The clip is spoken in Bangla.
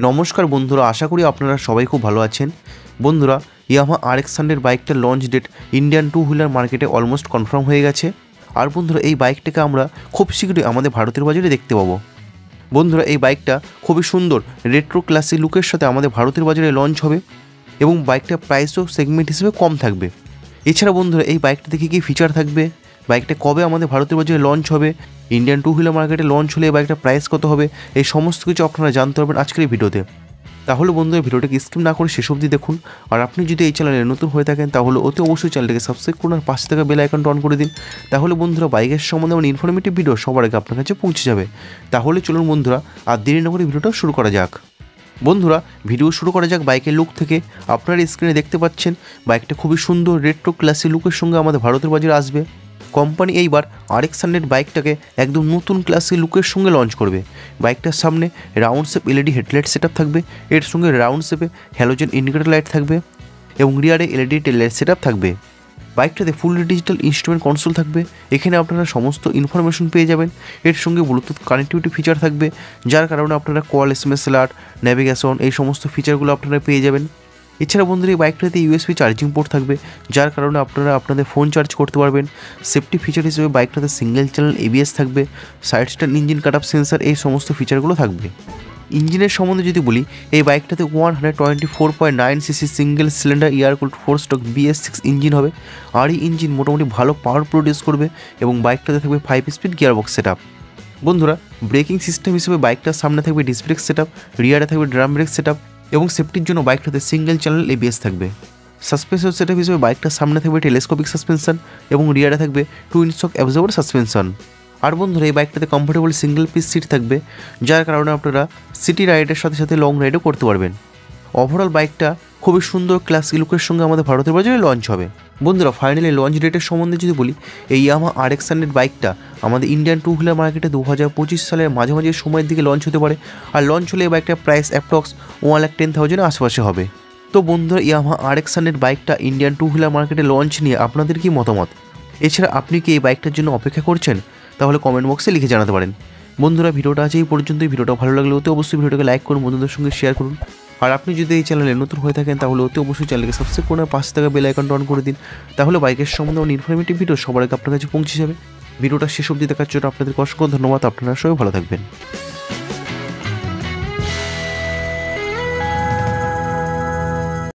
নমস্কার বন্ধুরা, আশা করি আপনারা সবাই খুব ভালো আছেন। বন্ধুরা, ইয়ামাহা RX100 বাইকটার launch date Indian two wheeler মার্কেটে অলমোস্ট কনফার্ম হয়ে গেছে। আর বন্ধুরা, এই বাইকটাকে আমরা খুব শীঘ্রই আমাদের ভারতের বাজারে দেখতে পাবো। বন্ধুরা, এই বাইকটা খুবই সুন্দর রেট্রো ক্লাসিক লুকের সাথে আমাদের ভারতের বাজারে লঞ্চ হবে এবং বাইকটার প্রাইসও সেগমেন্ট হিসেবে কম থাকবে। এছাড়া বন্ধুরা, এই বাইকটা থেকে কী ফিচার থাকবে, বাইকটা কবে আমাদের ভারতের বাজারে লঞ্চ হবে, ইন্ডিয়ান টু হুইলার মার্কেটে লঞ্চ হলে এই বাইকটার প্রাইস কত হবে, এই সমস্ত কিছু আপনারা জানতে পারবেন আজকের এই ভিডিওতে। তাহলে বন্ধুরা, ভিডিওটাকে স্কিপ না করে শেষ অবধি দেখুন। আর আপনি যদি এই চ্যানেলে নতুন হয়ে থাকেন তাহলে অতি অবশ্যই চ্যানেলটাকে সাবস্ক্রাইব করুন আর পাশে থাকা বেল আইকনটা অন করে দিন। তাহলে বন্ধুরা, বাইকের সম্বন্ধে আমার ইনফরমেটিভ ভিডিও সবার আগে আপনার কাছে পৌঁছে যাবে। তাহলে চলুন বন্ধুরা, আর দেরি না করে ভিডিওটা শুরু করা যাক। বন্ধুরা, ভিডিও শুরু করা যাক বাইকের লুক থেকে। আপনারা স্ক্রিনে দেখতে পাচ্ছেন বাইকটা খুবই সুন্দর রেট্রো ক্লাসিক লুকের সঙ্গে আমাদের ভারতের বাজারে আসবে। কোম্পানি এইবার RX100 বাইকটাকে একদম নতুন ক্লাসিক লুকের সঙ্গে লঞ্চ করবে। বাইকটার সামনে round shape LED headlight setup থাকবে, এর সঙ্গে রাউন্ড শেপে হ্যালোজেন ইন্ডিকেটর লাইট থাকবে এবং রিয়ারে এলইডি টেল লাইট সেটআপ থাকবে। বাইকটাতে ফুল ডিজিটাল ইনস্ট্রুমেন্ট কনসোল থাকবে, এখানে আপনারা সমস্ত ইনফরমেশন পেয়ে যাবেন। এর সঙ্গে ব্লুটুথ কানেক্টিভিটি ফিচার থাকবে, যার কারণে আপনারা কল, SMS অ্যালার্ট, ন্যাভিগেশন এই সমস্ত ফিচারগুলো আপনারা পেয়ে যাবেন। এছাড়া বন্ধুরা, এই বাইকটাতে USB চার্জিং পোর্ট থাকবে, যার কারণে আপনারা আপনাদের ফোন চার্জ করতে পারবেন। সেফটি ফিচার হিসেবে বাইকটাতে সিঙ্গেল চ্যানেল ABS থাকবে, side stand engine cut off sensor, এই সমস্ত ফিচারগুলো থাকবে। ইঞ্জিনের সম্বন্ধে যদি বলি, এই বাইকটাতে 124.9cc single cylinder air cooled 4 stroke BS6 engine হবে। আর এই ইঞ্জিন মোটামুটি ভালো পাওয়ার প্রডিউস করবে এবং বাইকটাতে থাকবে 5 স্পিড গিয়ারবক্স সেটআপ। বন্ধুরা, ব্রেকিং সিস্টেম হিসেবে বাইকটার সামনে থাকবে ডিস্ক ব্রেক সেটআপ, রিয়ারে থাকবে ড্রাম ব্রেক সেটআপ এবং সেফটির জন্য বাইকটাতে সিঙ্গেল চ্যানেল ABS থাকবে। সাসপেনশন সেটআপ হিসেবে বাইকটার সামনে থাকবে টেলিস্কোপিক সাসপেনশন এবং রিয়ারে থাকবে টুইন শক অ্যাবজর্বার সাসপেনশন। আর বন্ধুরা, এই বাইকটাতে কমফোর্টেবল সিঙ্গেল পিস সিট থাকবে, যার কারণে আপনারা সিটি রাইডের সাথে সাথে লং রাইডও করতে পারবেন। ওভারঅল বাইকটা খুবই সুন্দর ক্লাসিক লুকের সঙ্গে আমাদের ভারতের বাজারে লঞ্চ হবে। বন্ধুরা, ফাইনালি লঞ্চ ডেটের সম্বন্ধে যদি বলি, এই ইয়ামাহা RX100 বাইকটা আমাদের ইন্ডিয়ান টু হুইলার মার্কেটে 2025 সালের মাঝামাঝি সময়ের দিকে লঞ্চ হতে পারে। আর লঞ্চ হলে এই বাইকটার প্রাইস অ্যাপ্রক্স 1,10,000 আশেপাশে হবে। তো বন্ধুরা, ইয়ামাহা RX100 বাইকটা ইন্ডিয়ান টু হুইলার মার্কেটে লঞ্চ নিয়ে আপনাদের কি মতামত? এছাড়া আপনি কি এই বাইকটার জন্য অপেক্ষা করছেন? তাহলে কমেন্ট বক্সে লিখে জানাতে পারেন। বন্ধুরা, ভিডিওটা আছে এই পর্যন্তই। ভিডিওটা ভালো লাগলে অতি অবশ্যই ভিডিওটাকে লাইক করুন, বন্ধুদের সঙ্গে শেয়ার করুন। আর আপনি যদি এই চ্যানেলে নতুন হয়ে থাকেন তাহলে অতি অবশ্যই চ্যানেলকে সাবস্ক্রাইব করুন আর পাশে থাকা বেল আইকনটা অন করে দিন। তাহলে বাইকের সম্বন্ধে আমার ইনফরমেটিভ ভিডিও সবার আগে আপনার কাছে পৌঁছে যাবে। ভিডিওটা শেষ অবধি দেখার জন্য আপনাদেরকে অসংখ্য ধন্যবাদ। আপনারা সবাই ভালো থাকবেন।